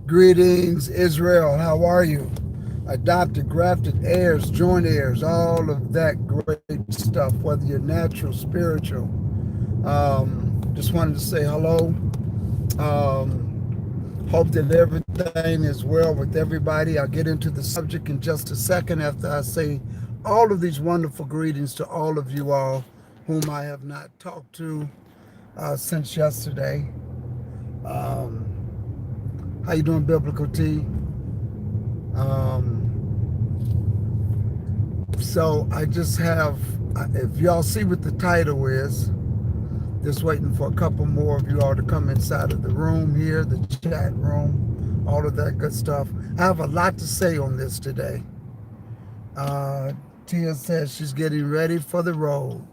Greetings, Israel. How are you? Adopted, grafted heirs, joint heirs, all of that great stuff, whether you're natural, spiritual. Just wanted to say hello. Hope that everything is well with everybody. I'll get into the subject in just a second after I say all of these wonderful greetings to all of you all whom I have not talked to since yesterday. Um, how you doing, Biblical T? Um, so I just have, if y'all see what the title is, just waiting for a couple more of you all to come inside of the room here, the chat room, all of that good stuff. I have a lot to say on this today. Uh, Tia says she's getting ready for the road.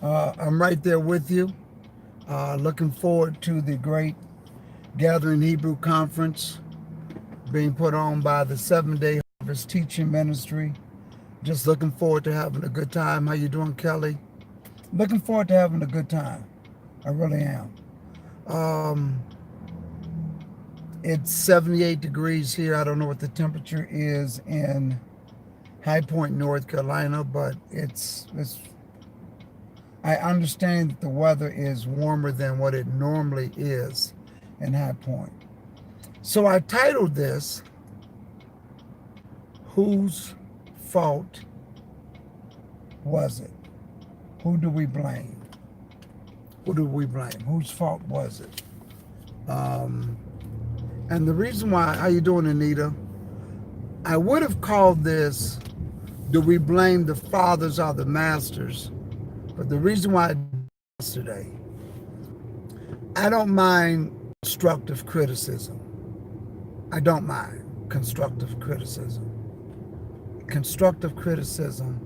I'm right there with you. Looking forward to the great Gathering Hebrew Conference being put on by the Seven-Day Harvest Teaching Ministry. Just looking forward to having a good time. How you doing, Kelly? Looking forward to having a good time. I really am. Um, it's 78 degrees here. I don't know what the temperature is in High Point, North Carolina, but it's. I understand that the weather is warmer than what it normally is in High Point. So I titled this, Whose Fault Was It? Who do we blame? Who do we blame? Whose fault was it? Um, and the reason why, how you doing, Anita? I would have called this, do we blame the fathers or the masters? But the reason why I did yesterday, I don't mind constructive criticism. I don't mind constructive criticism. Constructive criticism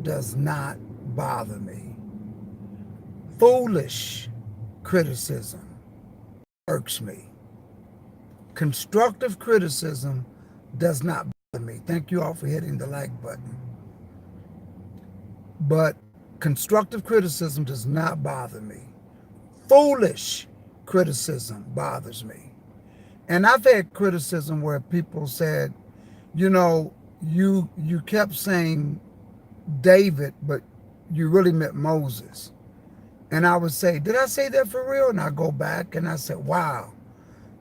does not bother me. Foolish criticism irks me. Constructive criticism does not bother me. Thank you all for hitting the like button. But constructive criticism does not bother me. Foolish criticism bothers me. And I've had criticism where people said, you know, you kept saying David, but you really meant Moses. And I would say, did I say that for real? And I go back and I said, wow.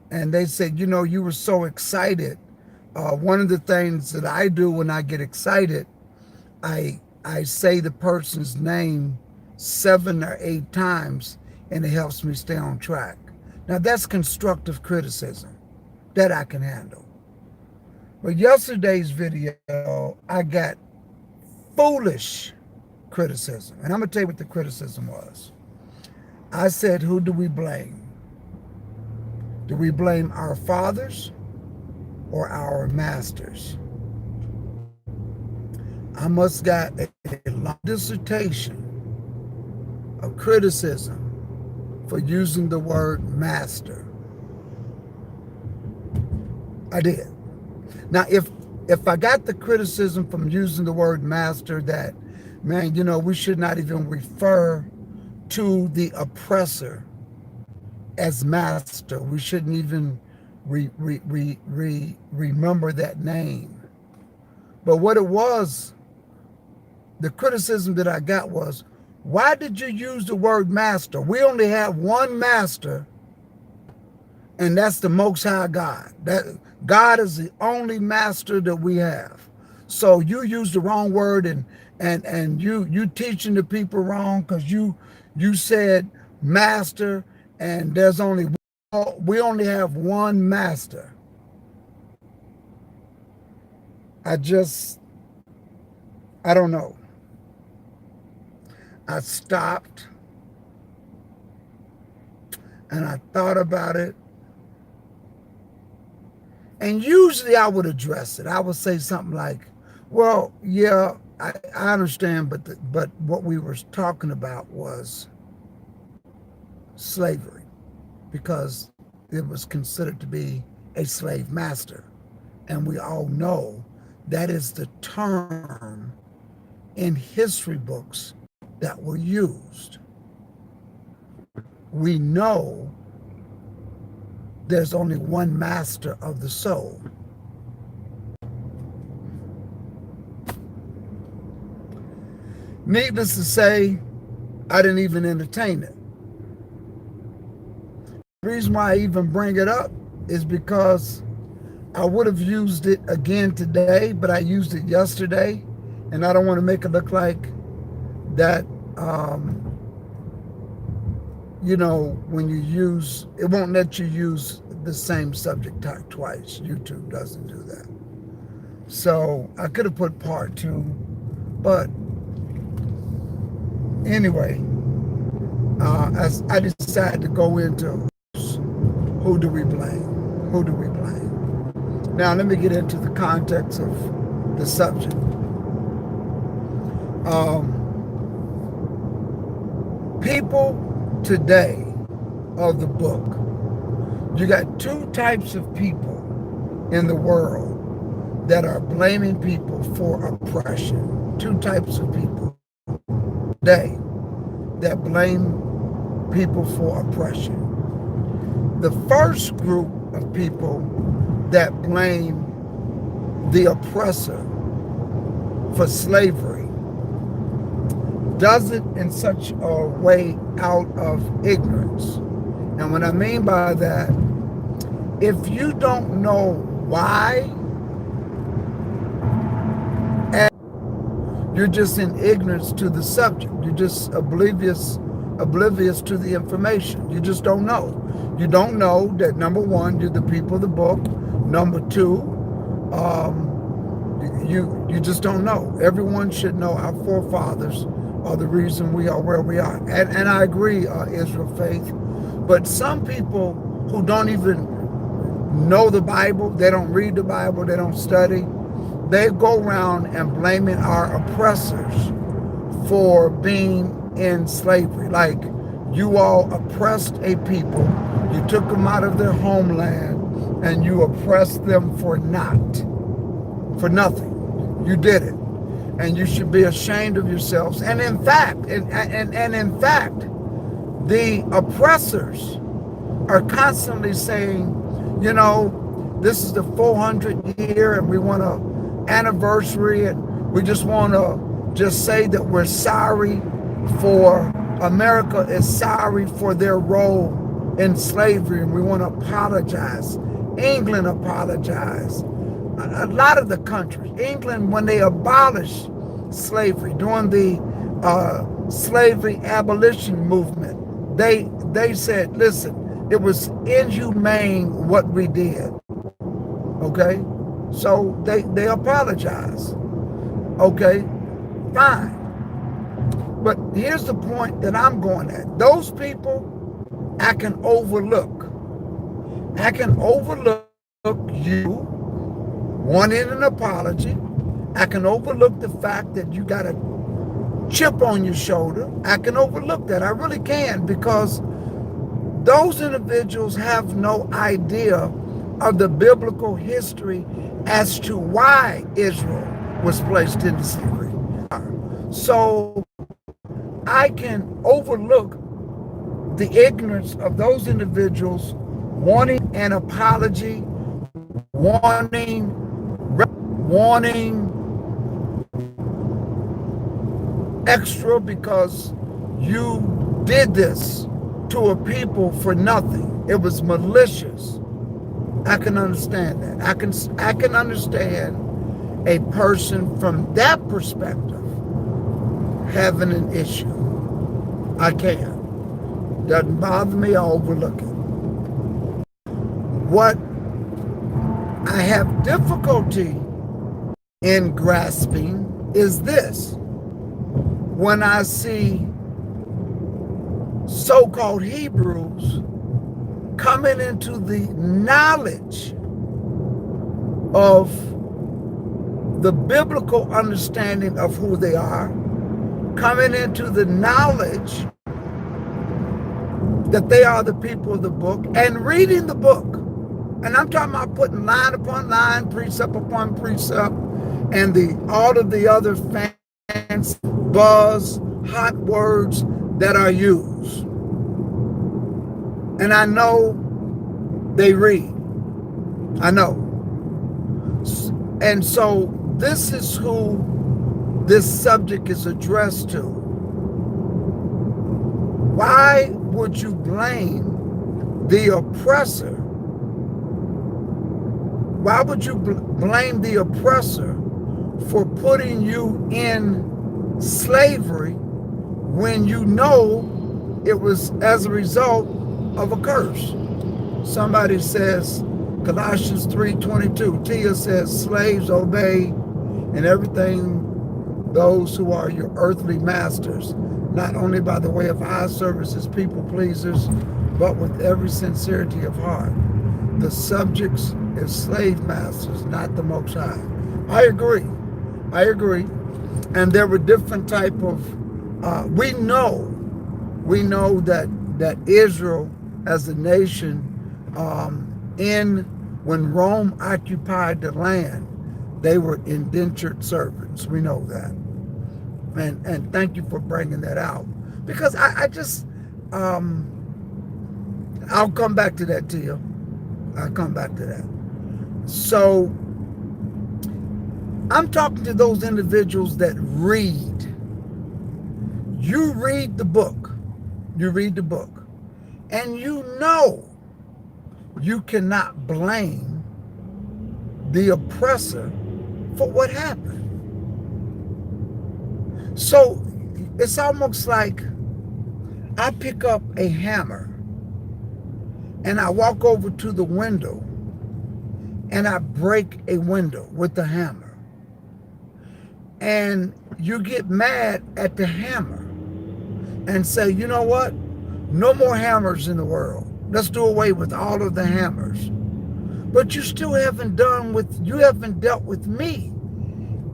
And they said, you know, you were so excited. One of the things that I do when I get excited, I say the person's name 7 or 8 times, and it helps me stay on track. Now that's constructive criticism that I can handle. But yesterday's video, I got foolish criticism. And I'm going to tell you what the criticism was. I said, who do we blame? Do we blame our fathers or our masters? I must got a long dissertation of criticism for using the word master. I did. Now, if I got the criticism from using the word master that, man, you know, we should not even refer to the oppressor as master. We shouldn't even remember that name. But what it was, the criticism that I got was, why did you use the word master? We only have one master, and that's the Most High God. That God is the only master that we have. So you used the wrong word, and you teaching the people wrong because you said master, and we only have one master. I don't know. I stopped and I thought about it. And usually I would address it. I would say something like, well, yeah, I understand, but what we were talking about was slavery, because it was considered to be a slave master. And we all know that is the term in history books that were used. We know there's only one master of the soul. Needless to say, I didn't even entertain it. The reason why I even bring it up is because I would have used it again today, but I used it yesterday, and I don't want to make it look like that, when you use, it won't let you use the same subject twice. YouTube doesn't do that. So I could have put part two, but anyway, as I decided to go into who do we blame? Who do we blame? Now, let me get into the context of the subject. People today of the book, you got two types of people in the world that are blaming people for oppression. Two types of people today that blame people for oppression. The first group of people that blame the oppressor for slavery does it in such a way out of ignorance. And what I mean by that, if you don't know why, you're just in ignorance to the subject. You're just oblivious to the information. You just don't know. You don't know that, number one, you're the people of the book. Number two, you just don't know. Everyone should know our forefathers are the reason we are where we are. And I agree, Israel Faith. But some people who don't even know the Bible, they don't read the Bible, they don't study, they go around and blaming our oppressors for being in slavery. Like, you all oppressed a people, you took them out of their homeland, and you oppressed them for nothing. You did it. And you should be ashamed of yourselves. And in fact, in fact, the oppressors are constantly saying, this is the 400th year and we want an anniversary, and we just want to just say that we're sorry for, America is sorry for their role in slavery, and we want to apologize. England apologized. A lot of the countries, England, when they abolished slavery during the slavery abolition movement, they said, listen, it was inhumane what we did. Okay, so they apologized. Okay, fine. But here's the point that I'm going at. Those people I can overlook. I can overlook you wanting an apology. I can overlook the fact that you got a chip on your shoulder. I can overlook that. I really can, because those individuals have no idea of the biblical history as to why Israel was placed into slavery. So I can overlook the ignorance of those individuals wanting an apology, wanting extra because you did this to a people for nothing. It was malicious. I can understand that. I can understand a person from that perspective having an issue. I can. Doesn't bother me, I overlook it. What I have difficulty in grasping is this. When I see so-called Hebrews coming into the knowledge of the biblical understanding of who they are, coming into the knowledge that they are the people of the book, and reading the book. And I'm talking about putting line upon line, precept upon precept, and all of the other fancy buzz, hot words that are used. And I know They read. I know. And so this is who this subject is addressed to. Why would you blame the oppressor? Why would you blame the oppressor for putting you in slavery when you know it was as a result of a curse? Somebody says, Colossians 3:22, Tia says, slaves obey in everything those who are your earthly masters, not only by the way of eye service as people pleasers, but with every sincerity of heart. The subjects is slave masters, not the Most High. I agree. I agree. And there were different type of, we know that Israel as a nation, when Rome occupied the land, they were indentured servants. We know that. And thank you for bringing that out. Because I just, I'll come back to that, Tia. I'll come back to that. So I'm talking to those individuals that read. You read the book. You read the book. And you know you cannot blame the oppressor for what happened. So it's almost like I pick up a hammer and I walk over to the window and I break a window with the hammer. And you get mad at the hammer and say, you know what? No more hammers in the world. Let's do away with all of the hammers. But you still haven't dealt with me.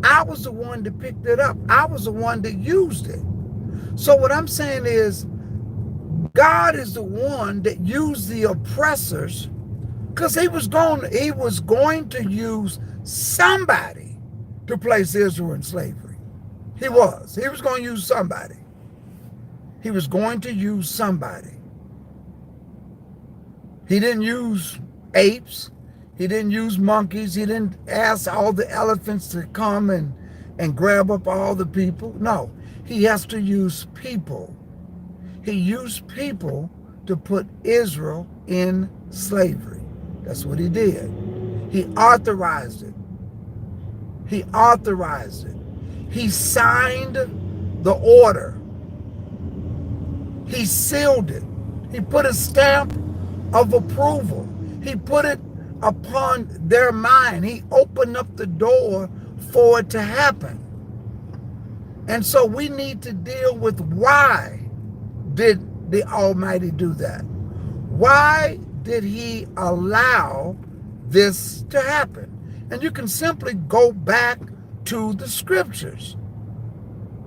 I was the one that picked it up. I was the one that used it. So what I'm saying is, God is the one that used the oppressors, because he was going to use somebody to place Israel in slavery. He was going to use somebody. He was going to use somebody. He didn't use apes. He didn't use monkeys. He didn't ask all the elephants to come and grab up all the people. No, he has to use people. He used people to put Israel in slavery. That's what he did. He authorized it. He authorized it. He signed the order. He sealed it. He put a stamp of approval. He put it upon their mind. He opened up the door for it to happen. And so we need to deal with, why did the Almighty do that? Why did he allow this to happen? And you can simply go back to the scriptures.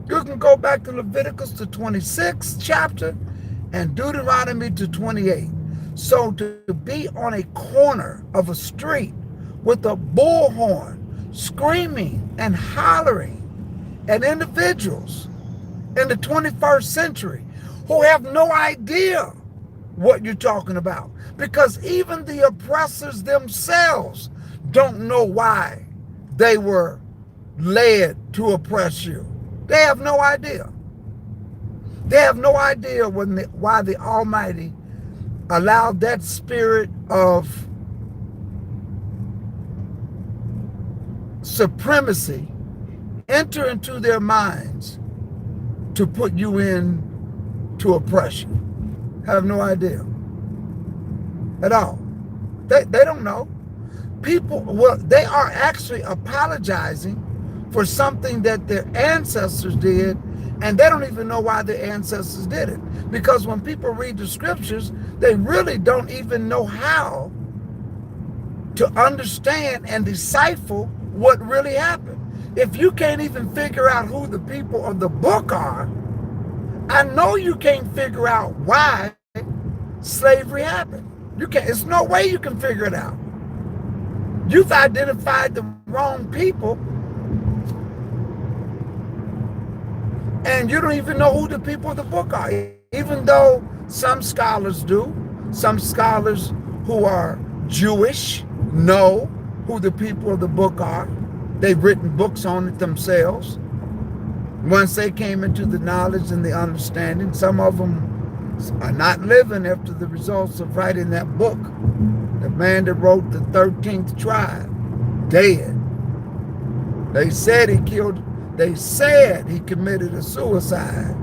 You can go back to Leviticus, the 26th chapter, and Deuteronomy to 28. So to be on a corner of a street with a bullhorn screaming and hollering at individuals in the 21st century who have no idea what you're talking about, because even the oppressors themselves don't know why they were led to oppress you. They have no idea. They have no idea why the Almighty allowed that spirit of supremacy enter into their minds to put you in to oppression. Have no idea at all. They don't know. People, well, they are actually apologizing for something that their ancestors did, and they don't even know why their ancestors did it. Because when people read the scriptures, they really don't even know how to understand and decipher what really happened. If you can't even figure out who the people of the book are, I know you can't figure out why slavery happened. You can't. There's no way you can figure it out. You've identified the wrong people, and you don't even know who the people of the book are, even though some scholars do. Some scholars who are Jewish know who the people of the book are. They've written books on it themselves. Once they came into the knowledge and the understanding, some of them are not living after the results of writing that book. The man that wrote the 13th tribe, dead. They said he committed a suicide.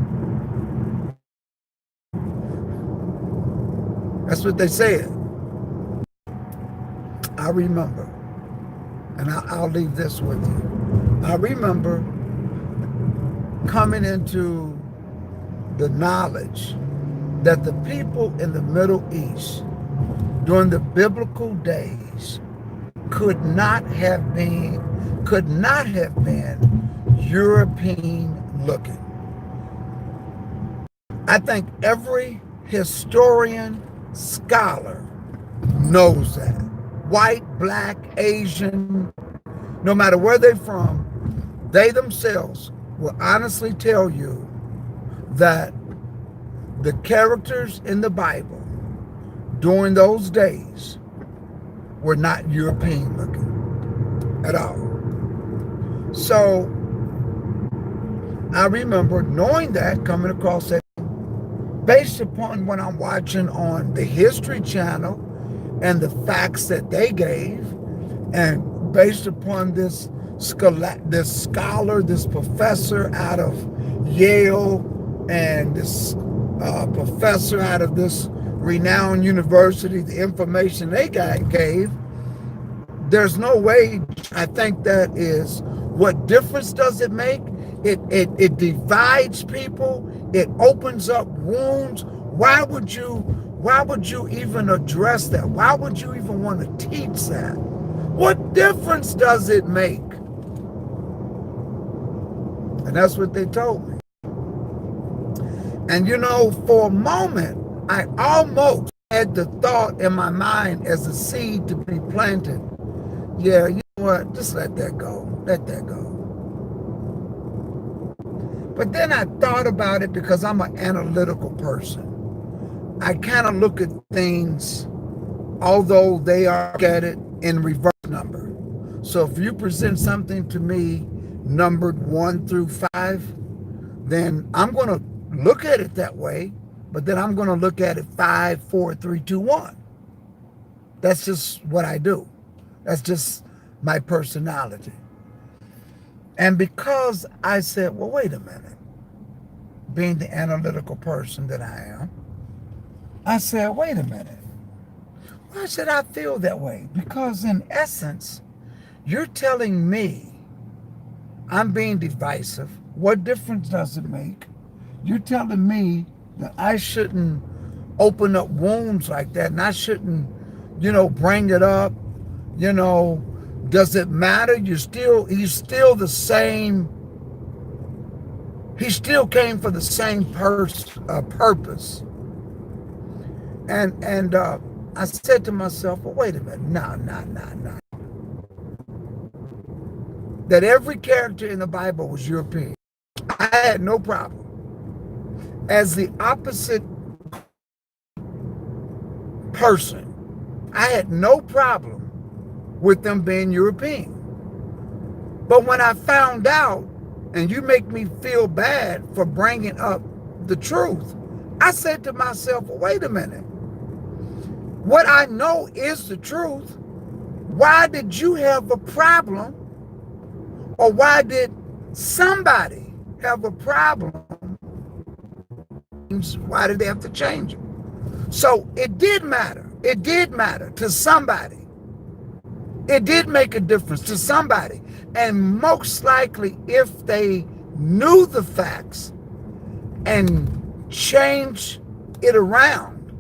That's what they said. I remember, and I'll leave this with you. I remember coming into the knowledge that the people in the Middle East during the biblical days could not have been European looking. I think every historian, scholar knows that. White, black, Asian, no matter where they're from, they themselves will honestly tell you that the characters in the Bible during those days were not European looking at all. So I remember knowing that, coming across that, based upon what I'm watching on the History Channel and the facts that they gave, and based upon this scholar, this professor out of Yale, and this professor out of this renowned university, the information they gave, there's no way. I think that is, what difference does it make? It divides people. It opens up wounds. Why would you even address that? Why would you even want to teach that? What difference does it make? And that's what they told me. And for a moment, I almost had the thought in my mind as a seed to be planted. Yeah, you know what? Just let that go. Let that go. But then I thought about it because I'm an analytical person. I kind of look at things, although they are at it in reverse number. So if you present something to me numbered 1 through 5, then I'm going to look at it that way, but then I'm going to look at it 5, 4, 3, 2, 1. That's just what I do. That's just my personality. And because I said, well, wait a minute, being the analytical person that I am, I said, wait a minute, why should I feel that way? Because in essence, you're telling me I'm being divisive. What difference does it make? You're telling me that I shouldn't open up wounds like that, and I shouldn't, bring it up. Does it matter? He's still the same. He still came for the same purpose. And I said to myself, well, wait a minute, no. That every character in the Bible was European. I had no problem. As the opposite person, I had no problem with them being European. But when I found out, and you make me feel bad for bringing up the truth, I said to myself, well, wait a minute. What I know is the truth. Why did you have a problem? Or why did somebody have a problem? Why did they have to change it? So it did matter. It did matter to somebody. It did make a difference to somebody. And most likely, if they knew the facts and changed it around,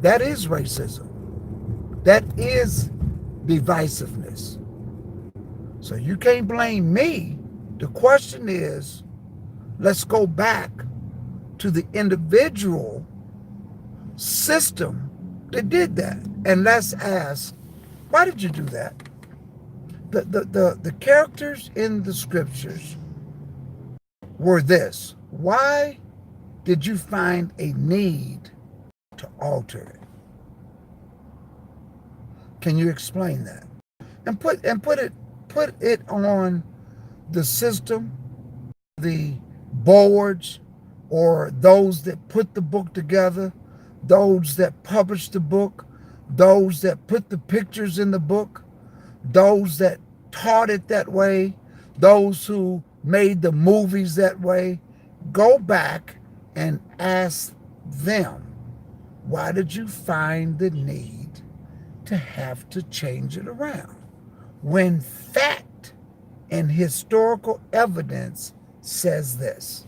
that is racism. That is divisiveness. So you can't blame me. The question is, let's go back to the individual system that did that. And let's ask, why did you do that? The characters in the scriptures were this. Why did you find a need to alter it? Can you explain that? And put it on the system, the boards, or those that put the book together, those that publish the book, those that put the pictures in the book, those that taught it that way, those who made the movies that way. Go back and ask them, why did you find the need to have to change it around? When fact and historical evidence says this.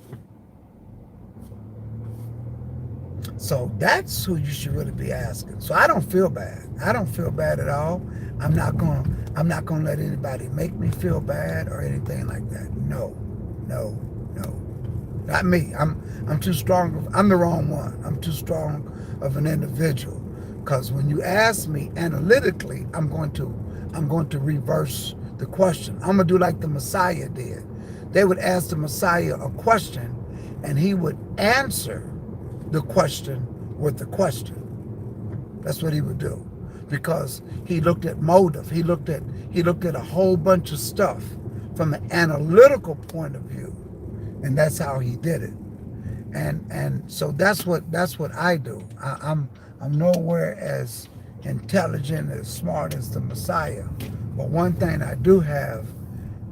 So that's who you should really be asking. So I don't feel bad. I don't feel bad at all. I'm not gonna let anybody make me feel bad or anything like that. No, no, no. Not me. I'm too strong. I'm the wrong one. I'm too strong of an individual. Because when you ask me analytically, I'm going to reverse the question. I'm gonna do like the Messiah did. They would ask the Messiah a question, and he would answer the question with the question. That's what he would do, because he looked at motive. He looked at a whole bunch of stuff from an analytical point of view, and that's how he did it. And so that's what I do. I'm nowhere as intelligent, as smart as the Messiah, but one thing I do have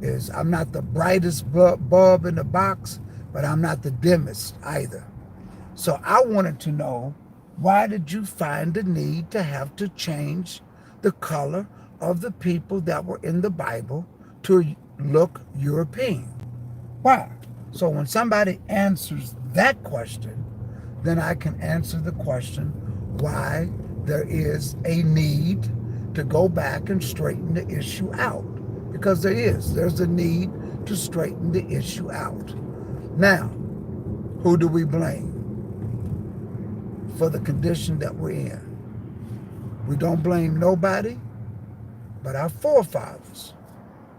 is I'm not the brightest bulb in the box, but I'm not the dimmest either. So I wanted to know, why did you find the need to have to change the color of the people that were in the Bible to look European? Why? So when somebody answers that question, then I can answer the question why there is a need to go back and straighten the issue out. Because there's a need to straighten the issue out. Now, who do we blame for the condition that we're in? We don't blame nobody but our forefathers.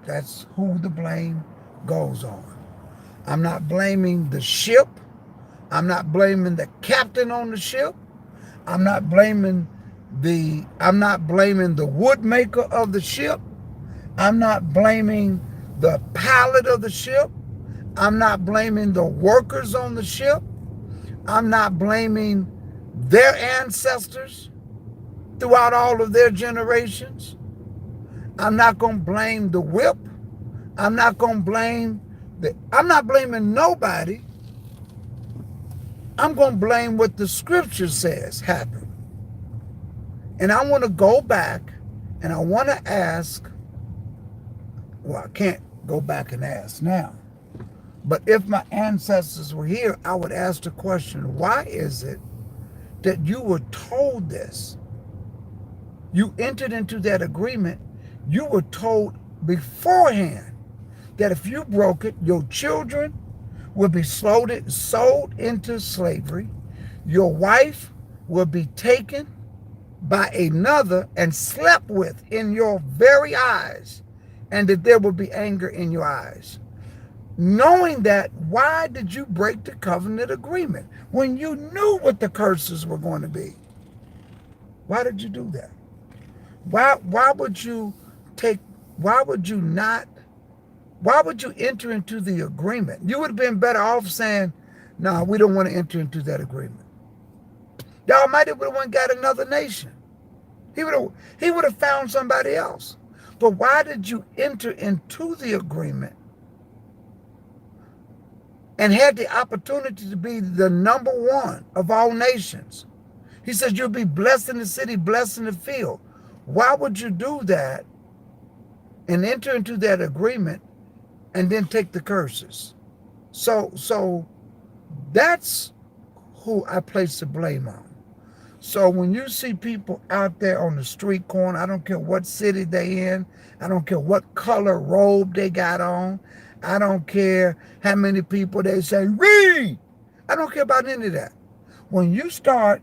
That's who the blame goes on. I'm not blaming the ship. I'm not blaming the captain on the ship. I'm not blaming the woodmaker of the ship. I'm not blaming the pilot of the ship. I'm not blaming the workers on the ship. I'm not blaming their ancestors throughout all of their generations. I'm not going to blame the whip. I'm not blaming nobody. I'm going to blame what the scripture says happened. And I want to go back and I want to ask, well, I can't go back and ask now, but if my ancestors were here, I would ask the question, why is it that you were told this? You entered into that agreement. You were told beforehand that if you broke it, your children would be sold into slavery. Your wife will be taken by another and slept with in your very eyes, and that there will be anger in your eyes. Knowing that, why did you break the covenant agreement when you knew what the curses were going to be? Why did you do that? Why would you enter into the agreement? You would have been better off saying, no, we don't want to enter into that agreement. The Almighty would have got another nation. He would have found somebody else. But why did you enter into the agreement and had the opportunity to be the number one of all nations? He says you'll be blessed in the city, blessed in the field. Why would you do that and enter into that agreement and then take the curses? So that's who I place the blame on. So when you see people out there on the street corner, I don't care what city they in, I don't care what color robe they got on, I don't care how many people they say, read! I don't care about any of that. When you start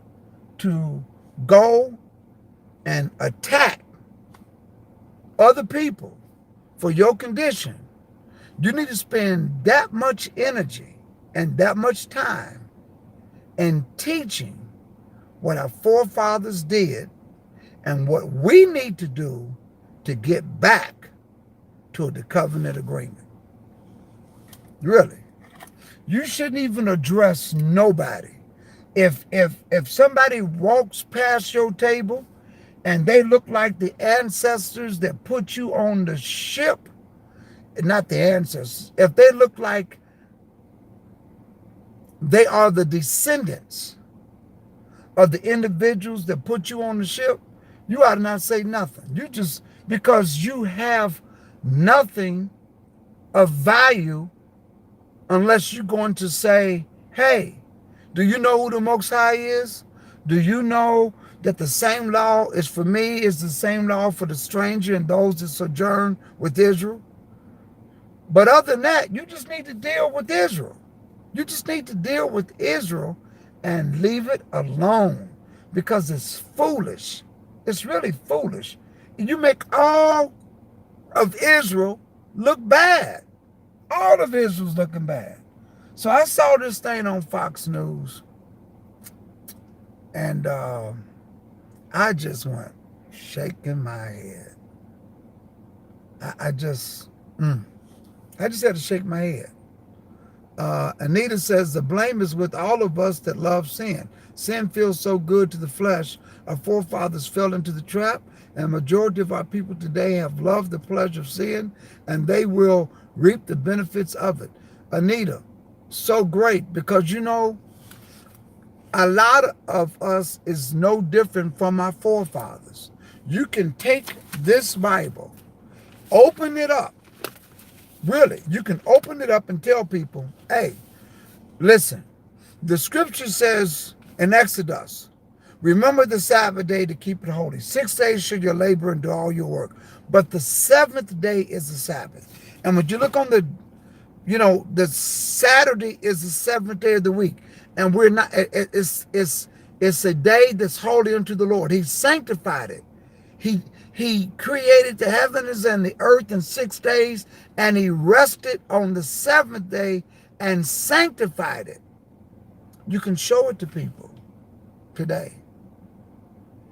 to go and attack other people for your condition, you need to spend that much energy and that much time in teaching what our forefathers did and what we need to do to get back to the covenant agreement. Really. You shouldn't even address nobody. If somebody walks past your table and they look like the ancestors that put you on the ship, not the ancestors, if they look like they are the descendants of the individuals that put you on the ship, you ought to not say nothing. You just, because you have nothing of value unless you're going to say, hey, do you know who the Most High is? Do you know that the same law is for me, is the same law for the stranger and those that sojourn with Israel? But other than that, you just need to deal with Israel. You just need to deal with Israel and leave it alone because it's foolish. It's really foolish. You make all of Israel look bad. All of Israel's looking bad. So I saw this thing on Fox News, and I just went shaking my head. I just had to shake my head. Anita says the blame is with all of us that love sin. Sin feels so good to the flesh. Our forefathers fell into the trap, and the majority of our people today have loved the pleasure of sin, and they will reap the benefits of it. Anita, so great, because you know, a lot of us is no different from our forefathers. You can take this Bible, open it up. Really, you can open it up and tell people, hey, listen, the scripture says in Exodus, remember the Sabbath day to keep it holy. 6 days shall you labor and do all your work. But the seventh day is the Sabbath. And when you look on the, the Saturday is the seventh day of the week. And we're not, it's a day that's holy unto the Lord. He sanctified it. He created the heavens and the earth in 6 days, and he rested on the seventh day and sanctified it. You can show it to people today.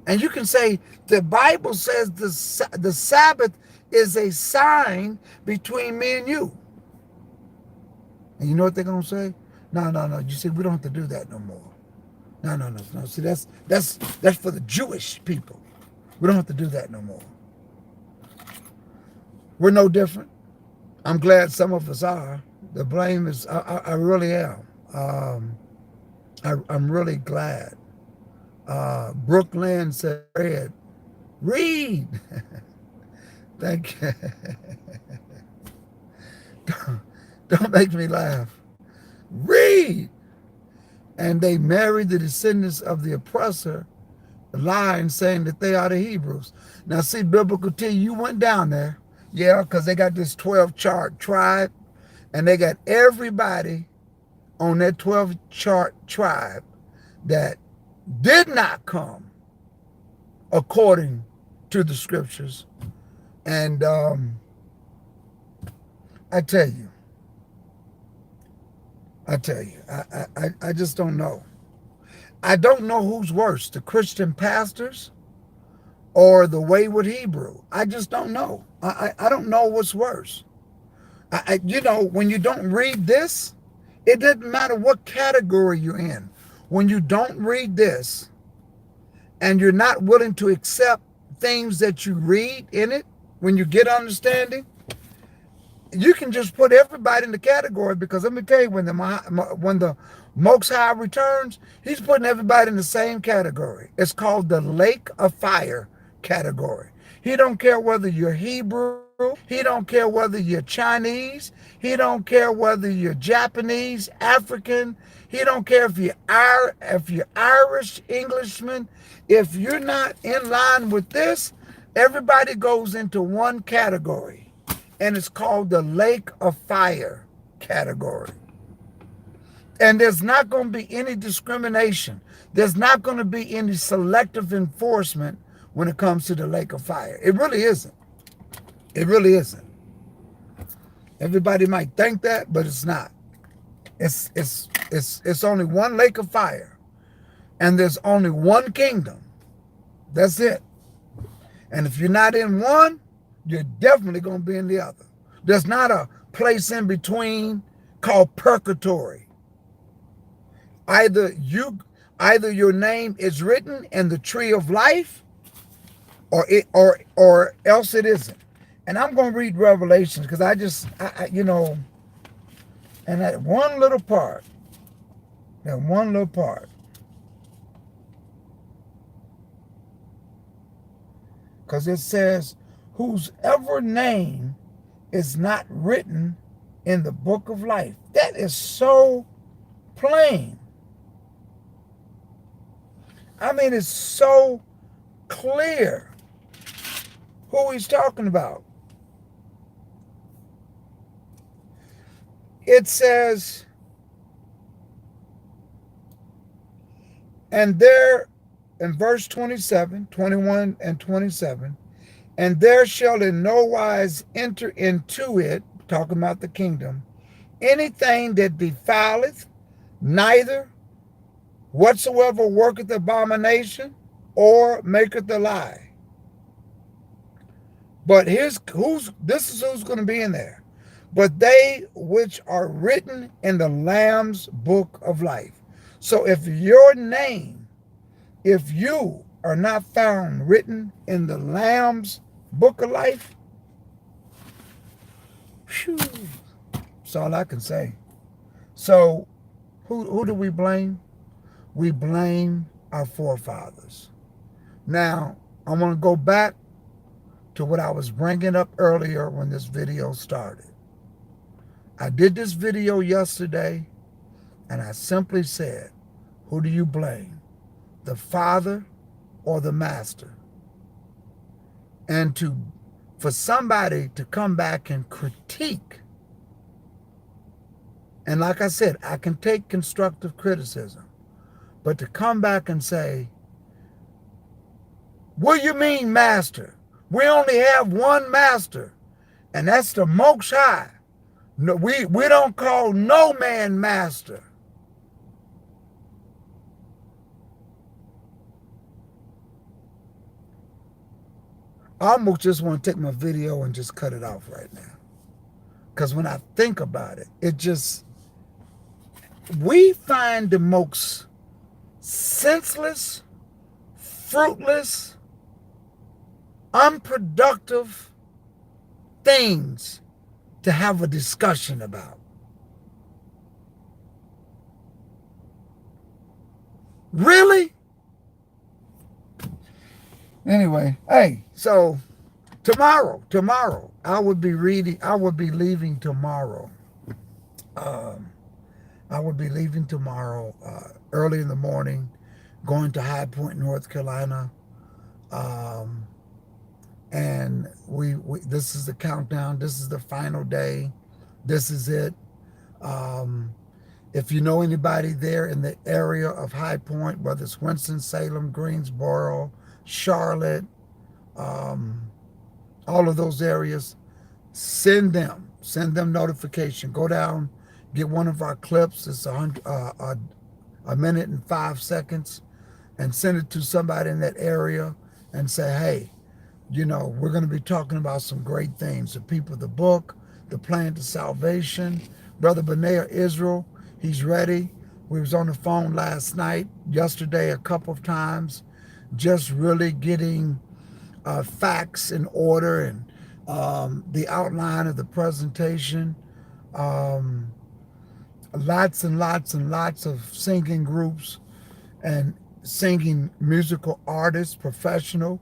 And you can say, the Bible says the Sabbath is a sign between me and you. And you know what they're going to say? No. You see, we don't have to do that no more. No. See, that's for the Jewish people. We don't have to do that no more. We're no different. I'm glad some of us are. The blame is, I really am. I'm really glad. Brooklyn said, read. Thank you. Don't make me laugh. Read. And they married the descendants of the oppressor, lying, saying that they are the Hebrews. Now, see, biblical T, you went down there. Yeah, because they got this 12-chart tribe, and they got everybody on that 12-chart tribe that did not come according to the scriptures. And I tell you, I just don't know. I don't know who's worse, the Christian pastors or the wayward Hebrew. I just don't know. I don't know what's worse. When you don't read this, it doesn't matter what category you're in. When you don't read this and you're not willing to accept things that you read in it, when you get understanding, you can just put everybody in the category, because let me tell you, when the Most High returns, he's putting everybody in the same category. It's called the lake of fire category. He don't care whether you're Hebrew. He don't care whether you're Chinese. He don't care whether you're Japanese, African. He don't care if you're Irish, Englishman. If you're not in line with this, everybody goes into one category. And it's called the lake of fire category. And there's not going to be any discrimination. There's not going to be any selective enforcement when it comes to the lake of fire. It really isn't. It really isn't. Everybody might think that, but it's not. It's only one lake of fire. And there's only one kingdom. That's it. And if you're not in one, you're definitely going to be in the other. There's not a place in between called purgatory. Either your name is written in the tree of life, or else it isn't. And I'm going to read Revelations because and that one little part, because it says, whose ever name is not written in the book of life. That is so plain. I mean, it's so clear who he's talking about. It says, and there, in verse 27, 21, and 27, and there shall in no wise enter into it, talking about the kingdom, anything that defileth, neither whatsoever worketh abomination, or maketh a lie. But this is who's going to be in there. But they which are written in the Lamb's book of life. So if you are not found written in the Lamb's book of life, whew, that's all I can say. So who do we blame? We blame our forefathers. Now, I want to go back to what I was bringing up earlier when this video started. I did this video yesterday, and I simply said, who do you blame? The father or the master? And for somebody to come back and critique, and like I said, I can take constructive criticism, but to come back and say, what do you mean master? We only have one master, and that's the Most High. No, we don't call no man master. I almost just want to take my video and just cut it off right now. Because when I think about it, we find the most senseless, fruitless, unproductive things to have a discussion about. Really? Anyway, hey, so tomorrow, I would be leaving tomorrow. I would be leaving tomorrow early in the morning, going to High Point, North Carolina. And we this is the countdown. This is the final day. This is it. If you know anybody there in the area of High Point, whether it's Winston-Salem, Greensboro, Charlotte, all of those areas, send them notification. Go down, get one of our clips. It's a minute and 5 seconds, and send it to somebody in that area and say, hey, we're going to be talking about some great things. The people of the book, the plan to salvation. Brother Benaiah Israel, he's ready. We was on the phone yesterday a couple of times, just really getting facts in order and the outline of the presentation. Lots and lots and lots of singing groups and singing musical artists, professional,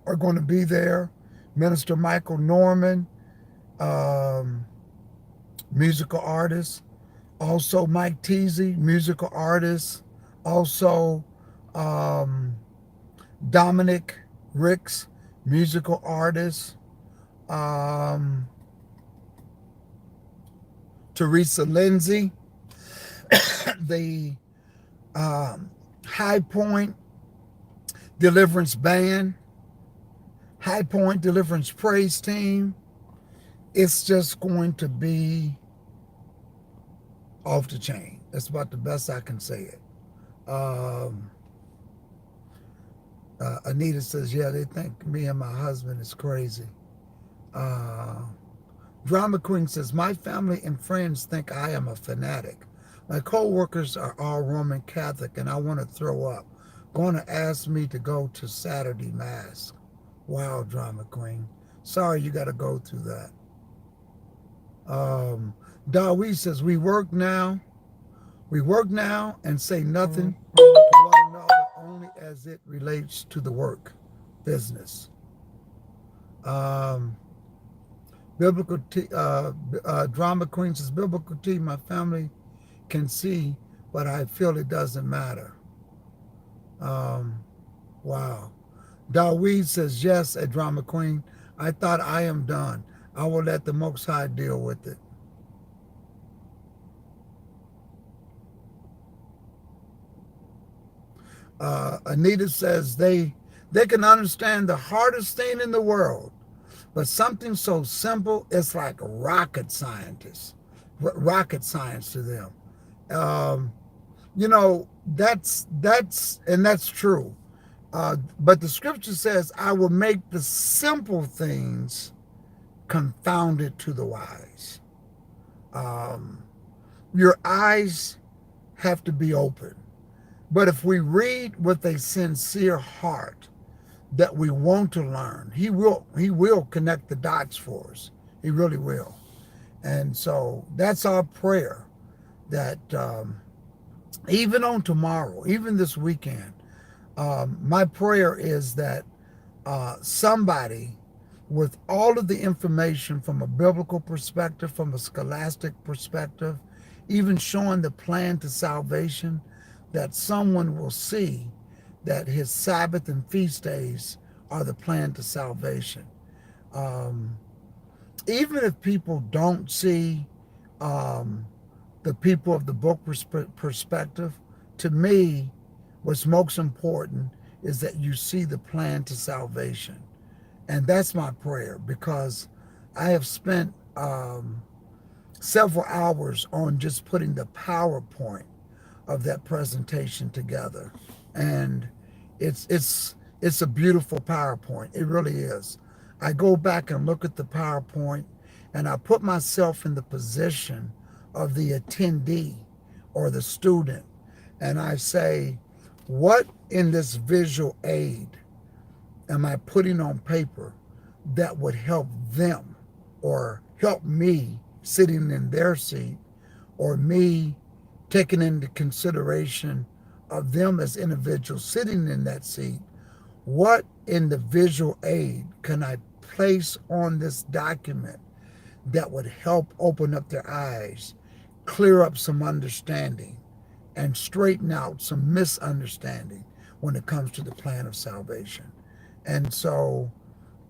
are going to be there. Minister Michael Norman, musical artist. Also Mike Teasy, musical artist. Also Dominic Ricks, musical artist. Teresa Lindsay, the High Point Deliverance Band, High Point Deliverance Praise Team. It's just going to be off the chain. That's about the best I can say it. Anita says, yeah, they think me and my husband is crazy. Uh, Drama Queen says, my family and friends think I am a fanatic. My co-workers are all Roman Catholic and I want to throw up. Going to ask me to go to Saturday Mass. Wow, Drama Queen. Sorry you got to go through that. Um, Dawee says, we work now and say nothing to one another only as it relates to the work business. Um, Biblical tea, Drama Queen says, biblical tea, my family can see, but I feel it doesn't matter. Um, wow. Dawid says, yes, a Drama Queen. I thought I am done. I will let the Most High deal with it. Anita says they can understand the hardest thing in the world, but something so simple, it's like rocket science to them. Um, that's true. But the scripture says, I will make the simple things confounded to the wise. Um, your eyes have to be open. But if we read with a sincere heart that we want to learn, he will connect the dots for us. He really will. And so that's our prayer, that even on tomorrow, even this weekend, my prayer is that somebody with all of the information from a biblical perspective, from a scholastic perspective, even showing the plan to salvation, that someone will see that his Sabbath and feast days are the plan to salvation. Um, Even if people don't see um, the people of the book perspective, to me, what's most important is that you see the plan to salvation. And that's my prayer, because I have spent several hours on just putting the PowerPoint of that presentation together. And it's a beautiful PowerPoint. It really is. I go back and look at the PowerPoint and I put myself in the position of the attendee or the student. And I say, what in this visual aid am I putting on paper that would help them or help me sitting in their seat, or me taking into consideration of them as individuals sitting in that seat? What in the visual aid can I place on this document that would help open up their eyes, clear up some understanding, and straighten out some misunderstanding when it comes to the plan of salvation? And so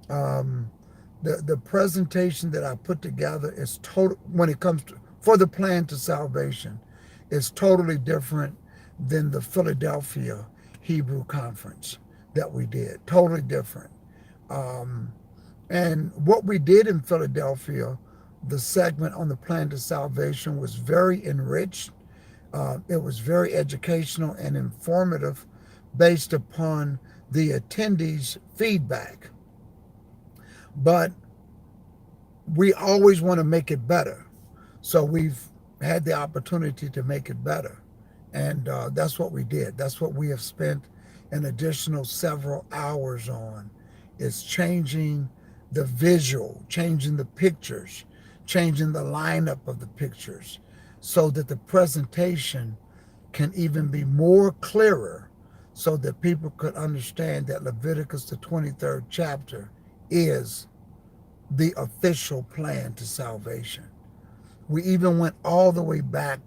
um, the presentation that I put together is total, when it comes to for the plan to salvation, is totally different than the Philadelphia Hebrew conference that we did. Totally different. Um, and what we did in Philadelphia, the segment on the plan to salvation, was very enriched. It was very educational and informative based upon the attendees' feedback. But we always want to make it better. So we've had the opportunity to make it better. And that's what we did. That's what we have spent an additional several hours on, is changing the visual, changing the pictures, changing the lineup of the pictures, so that the presentation can even be more clearer, so that people could understand that Leviticus, the 23rd chapter, is the official plan to salvation. We even went all the way back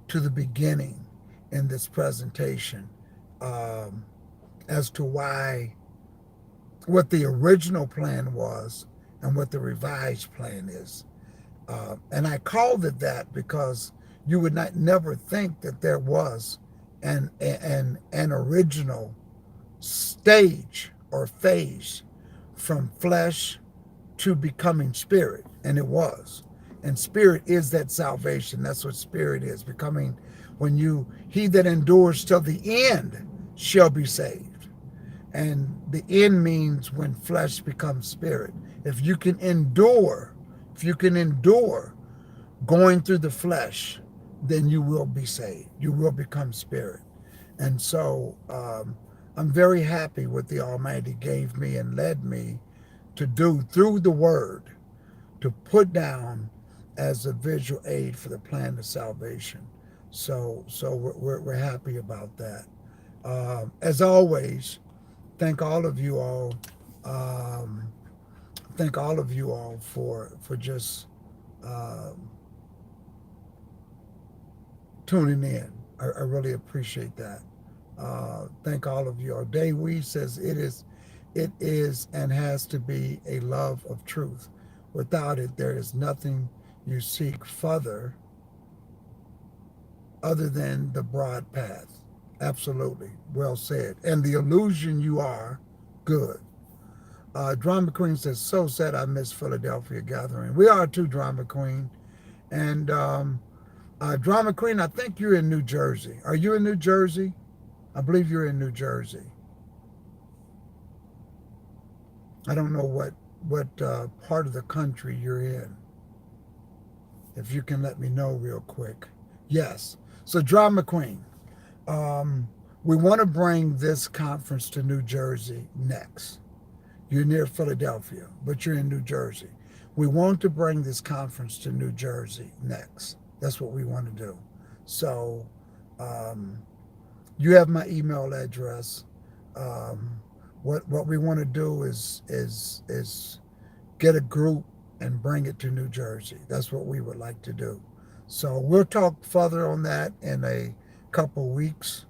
to the beginning in this presentation, um, as to what the original plan was and what the revised plan is. And I called it that because you would never think that there was an original stage or phase from flesh to becoming spirit, and it was. And spirit is that salvation. That's what spirit is, becoming, he that endures till the end shall be saved. And the end means when flesh becomes spirit. If you can endure, if you can endure going through the flesh, then you will be saved. You will become spirit. And so I'm very happy what the Almighty gave me and led me to do through the Word, to put down as a visual aid for the plan of salvation. So we're happy about that. As always, thank all of you all. Um, thank all of you all for just um, tuning in. I really appreciate that. Thank all of you all. Day Wee says it is and has to be a love of truth. Without it, there is nothing you seek further other than the broad path. Absolutely. Well said. And the illusion you are, good. Drama Queen says, so sad I miss Philadelphia gathering. We are too, Drama Queen. And Drama Queen, I think you're in New Jersey. Are you in New Jersey? I believe you're in New Jersey. I don't know what part of the country you're in. If you can let me know real quick. Yes. So, Drama Queen, um, we want to bring this conference to New Jersey next. You're near Philadelphia, but you're in New Jersey. We want to bring this conference to New Jersey next. That's what we want to do. So, um, you have my email address. Um, what we want to do is get a group and bring it to New Jersey. That's what we would like to do. So we'll talk further on that in a couple weeks.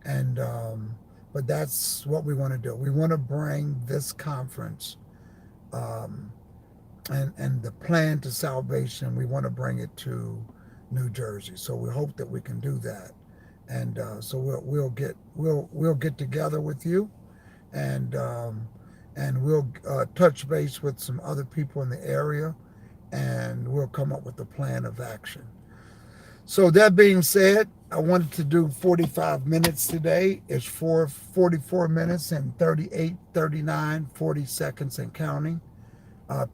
And but that's what we want to do. We want to bring this conference um, and the plan to salvation. We want to bring it to New Jersey. So we hope that we can do that. And so we'll get together with you and we'll touch base with some other people in the area, and we'll come up with a plan of action. So that being said, I wanted to do 45 minutes today. It's 44 minutes and 38, 39, 40 seconds and counting.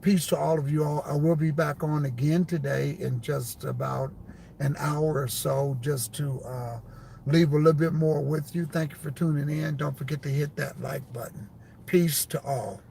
Peace to all of you all. I will be back on again today in just about an hour or so, just to leave a little bit more with you. Thank you for tuning in. Don't forget to hit that like button. Peace to all.